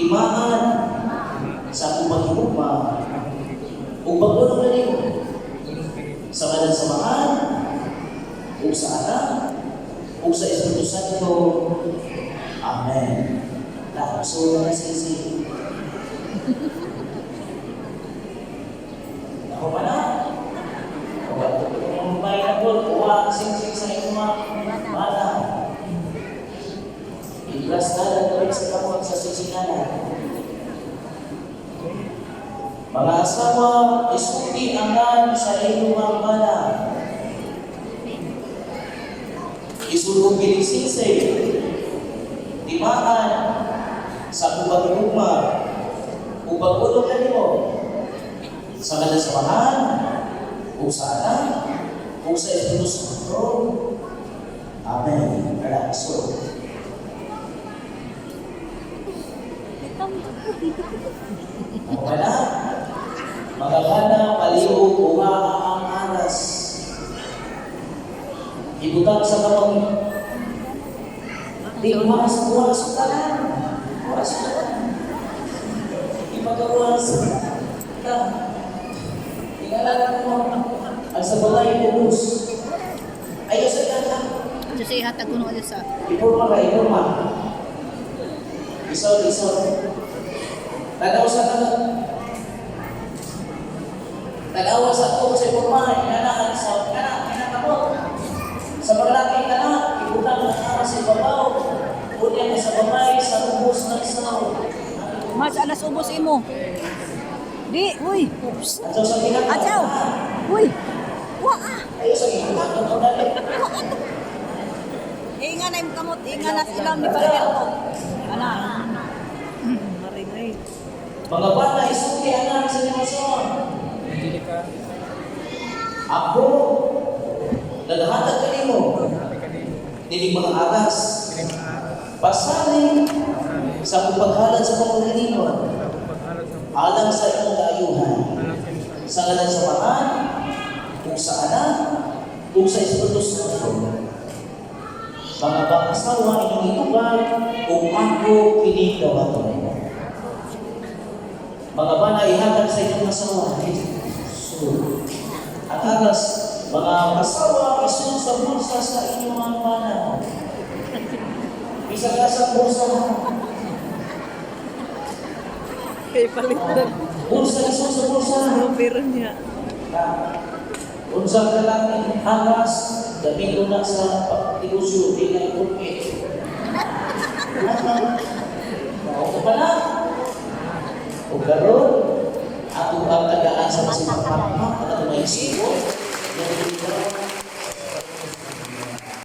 timaan sa akong paghigugma ug pagtulong kanimo sa ngalan sa Mahal ug sa Anak ug sa Espiritu Santo. Amen. So na sisi. Ako pa na. Kung may nagol, uwa sing-sing sa iyong mga bala. Iblas na lang sa kapon sa sisinganan. Mga asawa, isuti angan sa iyong mga bala. Isulong bilisisay, timaan sa kubag-luma, ubag-ulong na niyo, sa ngalan sa Mahal, o sa Anak, o sa Espiritu Santo. Amen. So, ako na, mga bana, paliw, umaa ang aras. Ibutang sa kamang di umas ka lang. Umas ka lang. Ipagawas ka. Ingalagan mo ang sa balay ubus. Ayaw sa kanya. Ito sa ihatag ko nung sa... Ipurma ka, ipurma. Isaw. Tanaw sa kanya. Tanaw sa ako sa ipurma. Inanakan sa inanakabot. Sa paglaking anak, ibutang ang aras sa ibabaw. Unya sa babay, sa ubos ng saw. Mas, alas ubos imo. Di, uy. Atsaw sa ginagawa. Atsaw. Uy. Waa. Ayaw sa ginagawa. Inga na yung kamot. Inga na silang ni Palberto. Ana. Maringay. Mga bata, isuki anak sa limason. Ako, naghahatag ka nimo. Dinig mga agas. Pasanin sa paghalad sa pamangilinon. Alang sa imong kaayuhan. Sa ngalan sa Mahal, kung sa Anak, kung sa Espiritu Santo. Mga bang-asawa inyong itubag, kung ako kinigawaton. Mga bana, ihatag sa inyong asawa. So, at alas, mga asawa, isun sa bulsa sa inyong mga bana. Isa ka sa bulsa. Kaya palitan. Bulsa, isun sa bulsa. Pero niya. Unsa ka lang alas, damigo na sa negosyo, di na ikurke. Ako pa na. O karon, ako ang tagaan sa masimang pagpapak at may isipo.